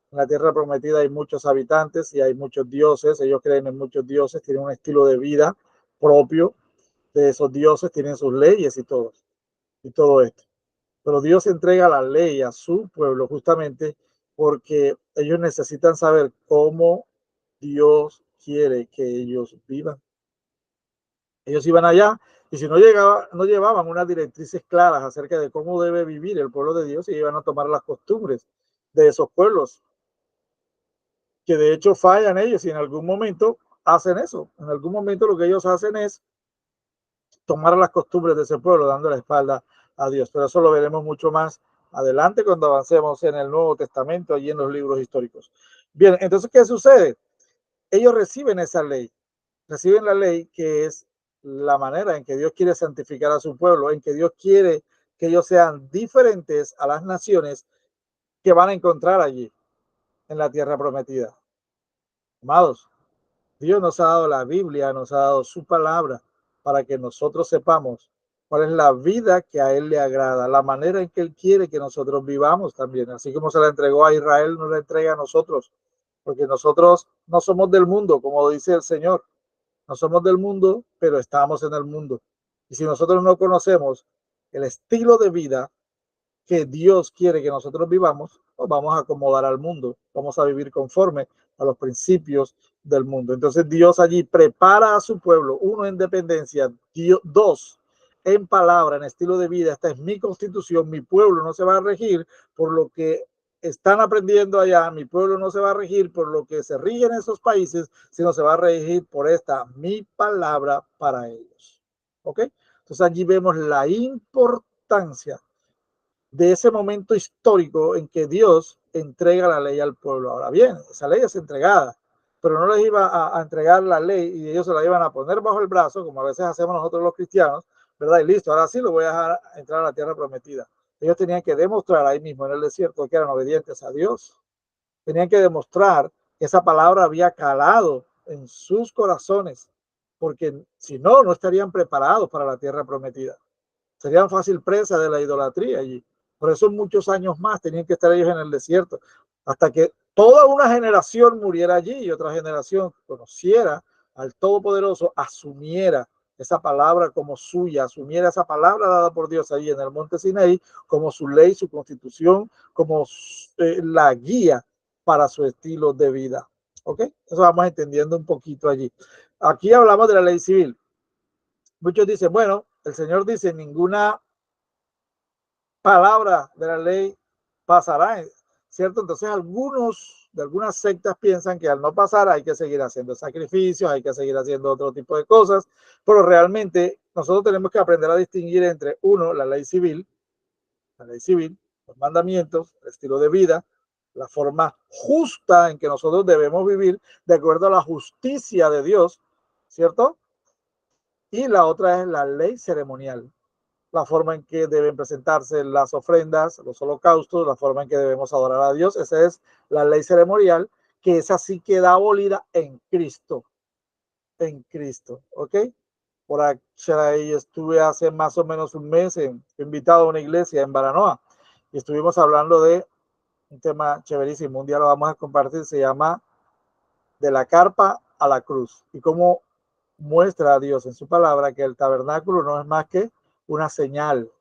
En la tierra prometida hay muchos habitantes y hay muchos dioses. Ellos creen en muchos dioses, tienen un estilo de vida propio de esos dioses, tienen sus leyes y todo esto. Pero Dios entrega la ley a su pueblo justamente porque ellos necesitan saber cómo Dios quiere que ellos vivan. Ellos iban allá y si no llevaban unas directrices claras acerca de cómo debe vivir el pueblo de Dios, y iban a tomar las costumbres de esos pueblos, que de hecho fallan ellos y en algún momento hacen eso. En algún momento lo que ellos hacen es tomar las costumbres de ese pueblo, dando la espalda a Dios. Pero eso lo veremos mucho más adelante cuando avancemos en el Nuevo Testamento, allí en los libros históricos. Bien, entonces, ¿qué sucede? Ellos reciben la ley que es la manera en que Dios quiere santificar a su pueblo, en que Dios quiere que ellos sean diferentes a las naciones que van a encontrar allí en la tierra prometida. Amados, Dios nos ha dado la Biblia, nos ha dado su palabra para que nosotros sepamos cuál es la vida que a Él le agrada, la manera en que Él quiere que nosotros vivamos también. Así como se la entregó a Israel, nos la entrega a nosotros, porque nosotros no somos del mundo, como dice el Señor. No somos del mundo, pero estamos en el mundo. Y si nosotros no conocemos el estilo de vida que Dios quiere que nosotros vivamos, pues vamos a acomodar al mundo, vamos a vivir conforme a los principios del mundo. Entonces Dios allí prepara a su pueblo, uno en dependencia, dos en palabra, en estilo de vida. Esta es mi constitución, mi pueblo no se va a regir por lo que están aprendiendo allá, mi pueblo no se va a regir por lo que se rige en esos países, sino se va a regir por esta mi palabra para ellos. ¿Ok? Entonces allí vemos la importancia de ese momento histórico en que Dios entrega la ley al pueblo. Ahora bien, esa ley es entregada, pero no les iba a entregar la ley y ellos se la iban a poner bajo el brazo, como a veces hacemos nosotros los cristianos, ¿verdad? Y listo, ahora sí lo voy a dejar entrar a la tierra prometida. Ellos tenían que demostrar ahí mismo en el desierto que eran obedientes a Dios. Tenían que demostrar que esa palabra había calado en sus corazones, porque si no, no estarían preparados para la tierra prometida. Serían fácil presa de la idolatría allí. Por eso muchos años más tenían que estar ellos en el desierto, hasta que toda una generación muriera allí y otra generación conociera al Todopoderoso, asumiera esa palabra como suya, asumiera esa palabra dada por Dios ahí en el monte Sinaí como su ley, su constitución, como la guía para su estilo de vida. ¿Ok? Eso vamos entendiendo un poquito allí. Aquí hablamos de la ley civil. Muchos dicen, bueno, el Señor dice, ninguna palabra de la ley pasará, ¿cierto? Entonces algunos de algunas sectas piensan que al no pasar hay que seguir haciendo sacrificios, hay que seguir haciendo otro tipo de cosas, pero realmente nosotros tenemos que aprender a distinguir entre uno, la ley civil, los mandamientos, el estilo de vida, la forma justa en que nosotros debemos vivir de acuerdo a la justicia de Dios, ¿cierto? Y la otra es la ley ceremonial, la forma en que deben presentarse las ofrendas, los holocaustos, la forma en que debemos adorar a Dios. Esa es la ley ceremonial, que esa sí queda abolida en Cristo, ¿ok? Por ahí estuve hace más o menos un mes invitado a una iglesia en Baranoa y estuvimos hablando de un tema chéverísimo, un día lo vamos a compartir, se llama De la carpa a la cruz, y cómo muestra a Dios en su palabra que el tabernáculo no es más que una señal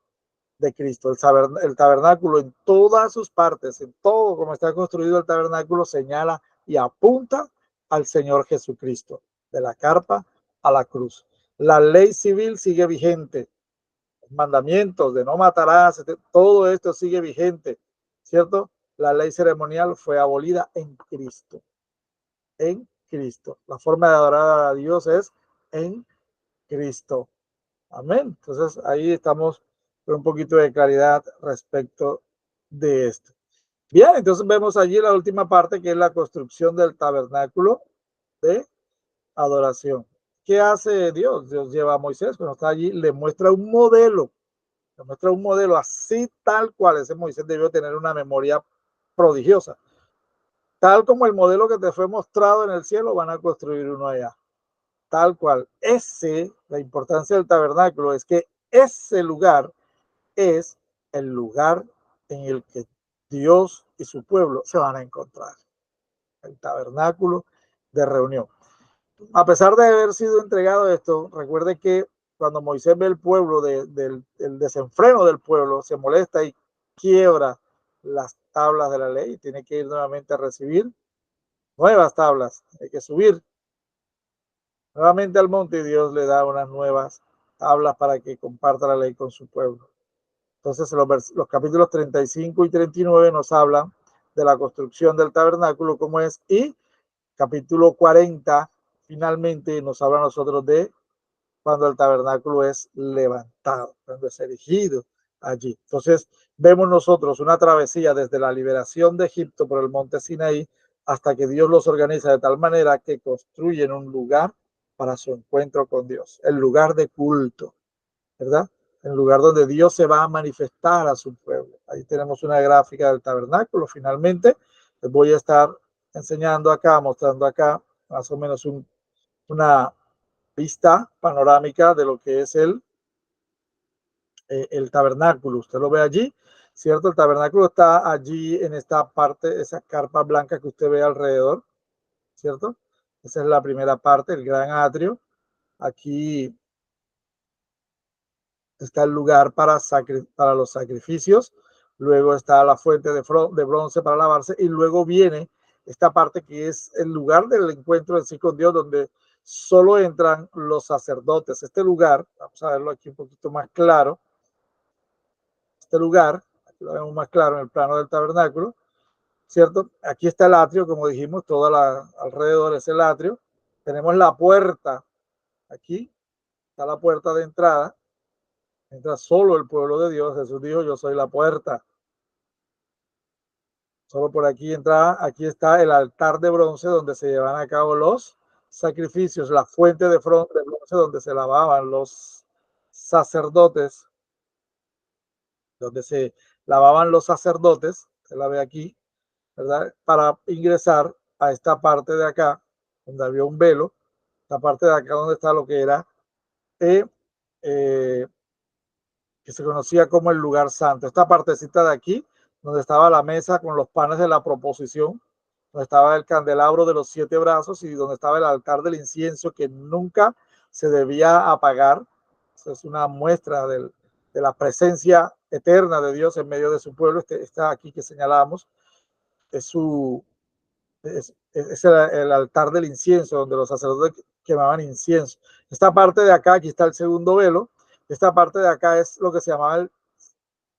de Cristo. El tabernáculo en todas sus partes, en todo como está construido el tabernáculo, señala y apunta al Señor Jesucristo, de la carpa a la cruz. La ley civil sigue vigente, los mandamientos de no matarás, todo esto sigue vigente, ¿cierto? La ley ceremonial fue abolida en Cristo, en Cristo. La forma de adorar a Dios es en Cristo. Amén. Entonces ahí estamos con un poquito de claridad respecto de esto. Bien, entonces vemos allí la última parte, que es la construcción del tabernáculo de adoración. ¿Qué hace Dios? Dios lleva a Moisés, cuando está allí, le muestra un modelo, así tal cual. Ese Moisés debió tener una memoria prodigiosa. Tal como el modelo que te fue mostrado en el cielo, van a construir uno allá. Tal cual. La importancia del tabernáculo es que ese lugar es el lugar en el que Dios y su pueblo se van a encontrar, el tabernáculo de reunión. A pesar de haber sido entregado esto, recuerde que cuando Moisés ve el pueblo, del desenfreno del pueblo, se molesta y quiebra las tablas de la ley, tiene que ir nuevamente a recibir nuevas tablas, hay que subir nuevamente al monte y Dios le da unas nuevas tablas para que comparta la ley con su pueblo. Entonces los capítulos 35 y 39 nos hablan de la construcción del tabernáculo, como es, y capítulo 40 finalmente nos habla a nosotros de cuando el tabernáculo es levantado, cuando es erigido allí. Entonces vemos nosotros una travesía desde la liberación de Egipto por el monte Sinaí hasta que Dios los organiza de tal manera que construyen un lugar para su encuentro con Dios, el lugar de culto, ¿verdad? El lugar donde Dios se va a manifestar a su pueblo. Ahí tenemos una gráfica del tabernáculo. Finalmente, les voy a estar enseñando acá, mostrando acá más o menos una vista panorámica de lo que es el tabernáculo. Usted lo ve allí, ¿cierto? El tabernáculo está allí en esta parte, esa carpa blanca que usted ve alrededor, ¿cierto? Esa es la primera parte, el gran atrio. Aquí está el lugar para los sacrificios, luego está la fuente de bronce para lavarse, y luego viene esta parte que es el lugar del encuentro en sí con Dios, donde solo entran los sacerdotes. Este lugar, vamos a verlo aquí un poquito más claro, este lugar, aquí lo vemos más claro en el plano del tabernáculo, ¿cierto? Aquí está el atrio, como dijimos, alrededor es el atrio. Tenemos la puerta, aquí está la puerta de entrada, entra solo el pueblo de Dios. Jesús dijo, yo soy la puerta. Solo por aquí entra, aquí está el altar de bronce donde se llevan a cabo los sacrificios, la fuente de bronce donde se lavaban los sacerdotes, se la ve aquí, ¿verdad? Para ingresar a esta parte de acá, donde había un velo. La parte de acá donde está lo que era, eh, que se conocía como el lugar santo. Esta partecita de aquí, donde estaba la mesa con los panes de la proposición, donde estaba el candelabro de los 7 brazos y donde estaba el altar del incienso que nunca se debía apagar. Eso es una muestra de la presencia eterna de Dios en medio de su pueblo. Está aquí que señalamos, es su, es el altar del incienso, donde los sacerdotes quemaban incienso. Esta parte de acá, aquí está el segundo velo. Esta parte de acá es lo que se llamaba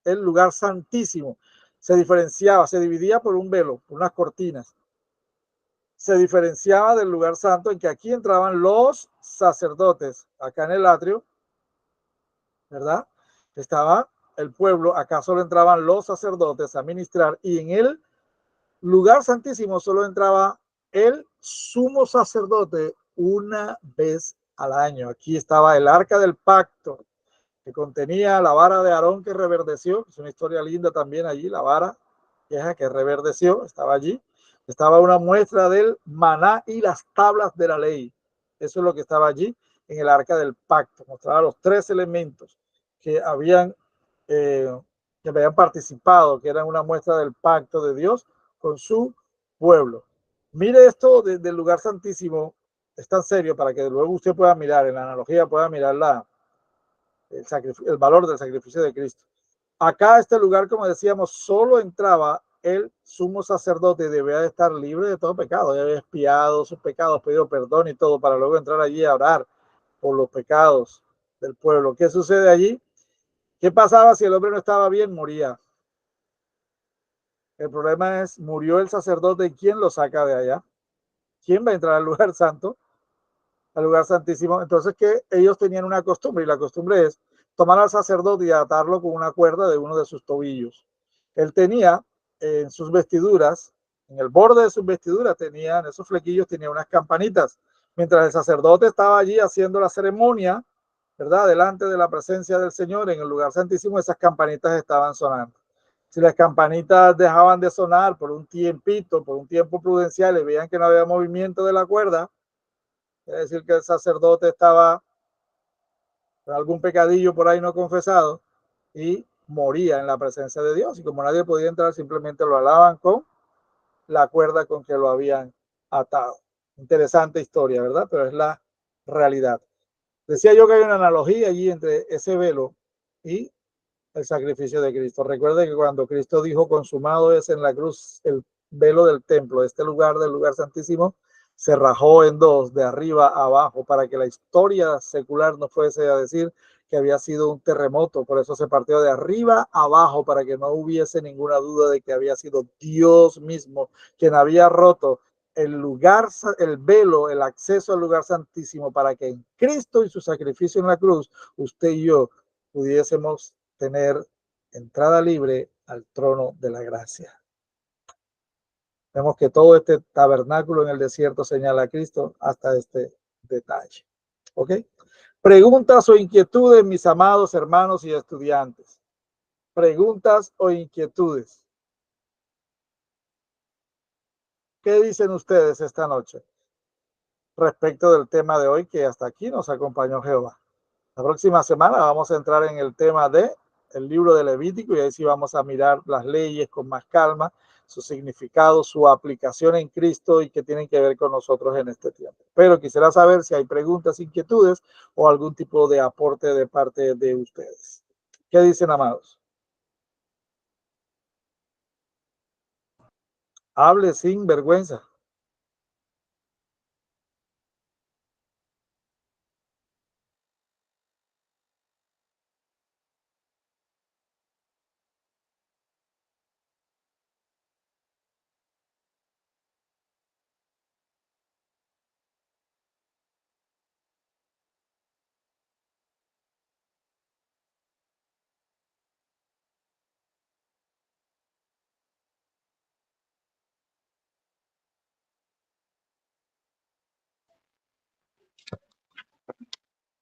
el lugar santísimo. Se diferenciaba, se dividía por un velo, por unas cortinas. Se diferenciaba del lugar santo en que aquí entraban los sacerdotes, acá en el atrio, ¿verdad? Estaba el pueblo, acá solo entraban los sacerdotes a ministrar, y en el lugar santísimo solo entraba el sumo sacerdote una vez al año. Aquí estaba el arca del pacto, que contenía la vara de Aarón que reverdeció, es una historia linda también allí, la vara vieja que reverdeció, estaba allí. Estaba una muestra del maná y las tablas de la ley. Eso es lo que estaba allí en el arca del pacto. Mostraba los 3 elementos que eh, que habían participado, que eran una muestra del pacto de Dios con su pueblo. Mire esto del lugar santísimo, es tan serio para que luego usted pueda mirar, en la analogía pueda mirar el valor del sacrificio de Cristo. Acá este lugar, como decíamos, solo entraba el sumo sacerdote y debía de estar libre de todo pecado. Ya había expiado sus pecados, pedido perdón y todo, para luego entrar allí a orar por los pecados del pueblo. ¿Qué sucede allí? ¿Qué pasaba si el hombre no estaba bien? Moría. El problema es, murió el sacerdote y ¿quién lo saca de allá? ¿Quién va a entrar al lugar santo? Al lugar santísimo. Entonces, que ellos tenían una costumbre, y la costumbre es tomar al sacerdote y atarlo con una cuerda de uno de sus tobillos. Él tenía en sus vestiduras, en el borde de sus vestiduras, tenían esos flequillos, tenía unas campanitas. Mientras el sacerdote estaba allí haciendo la ceremonia, ¿verdad? Delante de la presencia del Señor en el lugar santísimo, esas campanitas estaban sonando. Si las campanitas dejaban de sonar por un tiempito, por un tiempo prudencial, y veían que no había movimiento de la cuerda, es decir, que el sacerdote estaba con algún pecadillo por ahí no confesado y moría en la presencia de Dios. Y como nadie podía entrar, simplemente lo alaban con la cuerda con que lo habían atado. Interesante historia, ¿verdad? Pero es la realidad. Decía yo que hay una analogía allí entre ese velo y el sacrificio de Cristo. Recuerde que cuando Cristo dijo consumado es en la cruz, el velo del templo, este lugar del lugar santísimo, se rajó en dos, de arriba a abajo, para que la historia secular no fuese a decir que había sido un terremoto. Por eso se partió de arriba a abajo, para que no hubiese ninguna duda de que había sido Dios mismo quien había roto el lugar, el velo, el acceso al lugar santísimo, para que en Cristo y su sacrificio en la cruz, usted y yo pudiésemos tener entrada libre al trono de la gracia. Vemos que todo este tabernáculo en el desierto señala a Cristo hasta este detalle. ¿Ok? Preguntas o inquietudes, mis amados hermanos y estudiantes. Preguntas o inquietudes. ¿Qué dicen ustedes esta noche respecto del tema de hoy, que hasta aquí nos acompañó Jehová? La próxima semana vamos a entrar en el tema de el libro de Levítico, y ahí sí vamos a mirar las leyes con más calma, su significado, su aplicación en Cristo y qué tienen que ver con nosotros en este tiempo. Pero quisiera saber si hay preguntas, inquietudes o algún tipo de aporte de parte de ustedes. ¿Qué dicen, amados? Hable sin vergüenza.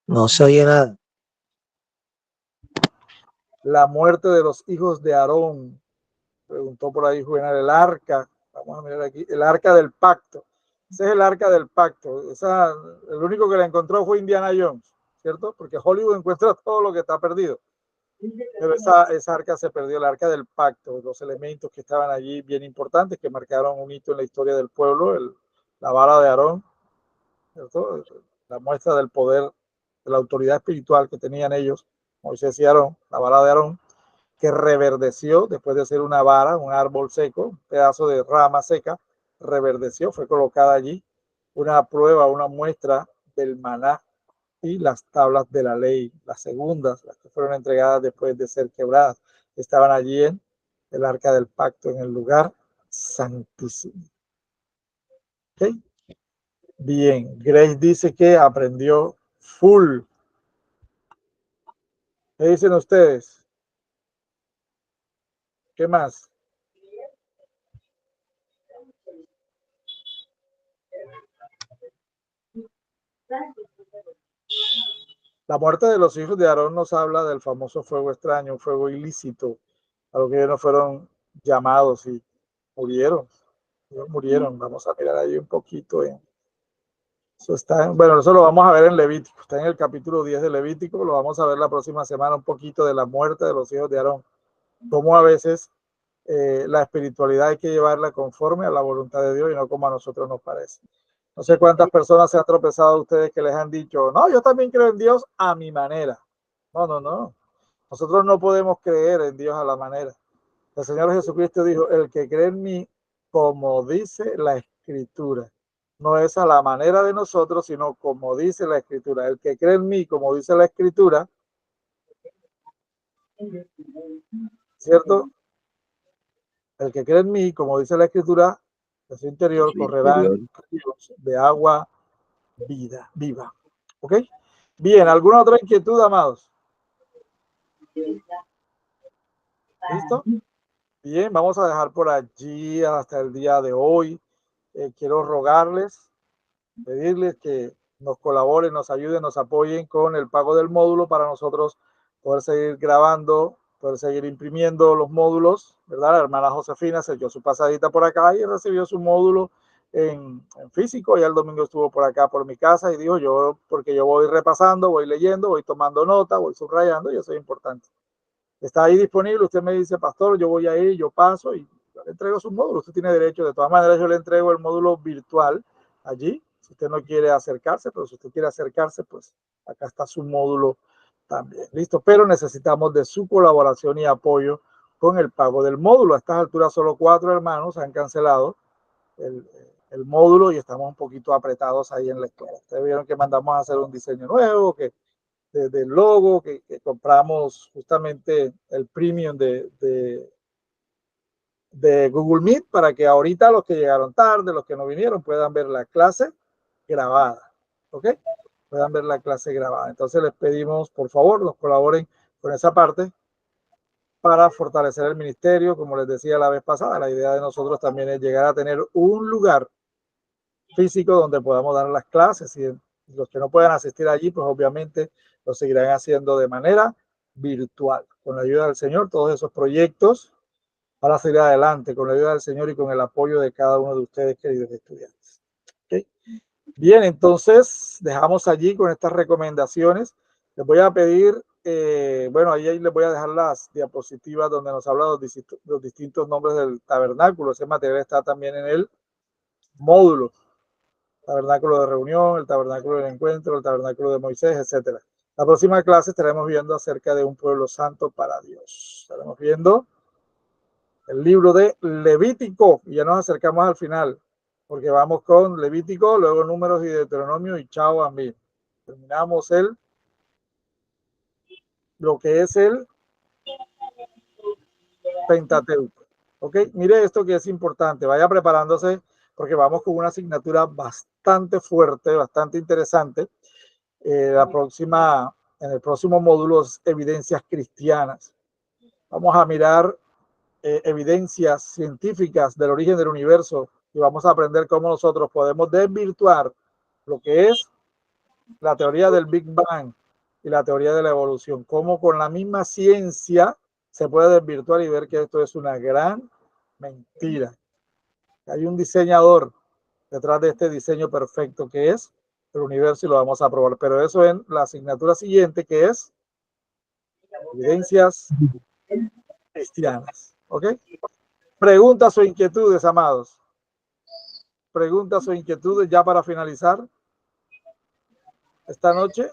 No se oye nada. La muerte de los hijos de Aarón, preguntó por ahí Juvenal, el arca, vamos a mirar aquí, el arca del pacto. Ese es el arca del pacto. El único que la encontró fue Indiana Jones, ¿cierto? Porque Hollywood encuentra todo lo que está perdido. Pero esa arca se perdió, el arca del pacto, los elementos que estaban allí bien importantes, que marcaron un hito en la historia del pueblo, la vara de Aarón, ¿cierto? La muestra del poder, de la autoridad espiritual que tenían ellos, Moisés y Aarón, la vara de Aarón, que reverdeció después de ser una vara, un árbol seco, un pedazo de rama seca, reverdeció, fue colocada allí una prueba, una muestra del maná y las tablas de la ley, las segundas, las que fueron entregadas después de ser quebradas, estaban allí en el arca del pacto, en el lugar santísimo. ¿Okay? Bien, Grace dice que aprendió full. ¿Qué dicen ustedes? ¿Qué más? La muerte de los hijos de Aarón nos habla del famoso fuego extraño, un fuego ilícito, a lo que ellos no fueron llamados y murieron. Ellos murieron. Vamos a mirar ahí un poquito. Eso está, bueno, eso lo vamos a ver en Levítico. Está en el capítulo 10 de Levítico. Lo vamos a ver la próxima semana, un poquito de la muerte de los hijos de Aarón. Cómo a veces la espiritualidad hay que llevarla conforme a la voluntad de Dios y no como a nosotros nos parece. No sé cuántas personas se han tropezado a ustedes que les han dicho, no, yo también creo en Dios a mi manera. No, no, no. Nosotros no podemos creer en Dios a la manera. El Señor Jesucristo dijo, el que cree en mí, como dice la Escritura. No es a la manera de nosotros, sino como dice la Escritura. El que cree en mí, como dice la Escritura, ¿cierto? El que cree en mí, como dice la Escritura, de su interior correrán ríos de agua viva. ¿Ok? Bien, ¿alguna otra inquietud, amados? ¿Listo? Bien, vamos a dejar por allí hasta el día de hoy. Quiero rogarles, pedirles que nos colaboren, nos ayuden, nos apoyen con el pago del módulo para nosotros poder seguir grabando, poder seguir imprimiendo los módulos, ¿verdad? La hermana Josefina se dio su pasadita por acá y recibió su módulo en físico. Ya el domingo estuvo por acá por mi casa y dijo yo, porque yo voy repasando, voy leyendo, voy tomando nota, voy subrayando y eso es importante. Está ahí disponible, usted me dice, pastor, yo voy ahí, yo paso y yo le entrego su módulo, usted tiene derecho, de todas maneras yo le entrego el módulo virtual allí, si usted no quiere acercarse, pero si usted quiere acercarse, pues acá está su módulo también, listo, pero necesitamos de su colaboración y apoyo con el pago del módulo. A estas alturas solo 4 hermanos han cancelado el módulo y estamos un poquito apretados ahí en la escuela. Ustedes vieron que mandamos a hacer un diseño nuevo, que del logo, que compramos justamente el premium de Google Meet para que ahorita los que llegaron tarde, los que no vinieron, puedan ver la clase grabada. ¿Ok? Puedan ver la clase grabada. Entonces les pedimos, por favor, nos colaboren con esa parte para fortalecer el ministerio. Como les decía la vez pasada, la idea de nosotros también es llegar a tener un lugar físico donde podamos dar las clases y los que no puedan asistir allí, pues obviamente lo seguirán haciendo de manera virtual. Con la ayuda del Señor, todos esos proyectos van a seguir adelante con la ayuda del Señor y con el apoyo de cada uno de ustedes, queridos estudiantes. ¿Okay? Bien, entonces dejamos allí con estas recomendaciones. Les voy a pedir, bueno, ahí les voy a dejar las diapositivas donde nos habla los distintos nombres del tabernáculo. Ese material está también en el módulo. Tabernáculo de reunión, el tabernáculo del encuentro, el tabernáculo de Moisés, etc. La próxima clase estaremos viendo acerca de un pueblo santo para Dios. Estaremos viendo el libro de Levítico y ya nos acercamos al final, porque vamos con Levítico, luego Números y Deuteronomio y chao a mí. Terminamos lo que es el Pentateuco. ¿Ok? Mire esto que es importante, vaya preparándose porque vamos con una asignatura bastante fuerte, bastante interesante. En el próximo módulo es evidencias cristianas. Vamos a mirar evidencias científicas del origen del universo y vamos a aprender cómo nosotros podemos desvirtuar lo que es la teoría del Big Bang y la teoría de la evolución. Cómo con la misma ciencia se puede desvirtuar y ver que esto es una gran mentira. Hay un diseñador detrás de este diseño perfecto que es el universo y lo vamos a probar. Pero eso en la asignatura siguiente, que es evidencias cristianas. ¿Ok? Preguntas o inquietudes, amados. Preguntas o inquietudes ya para finalizar esta noche.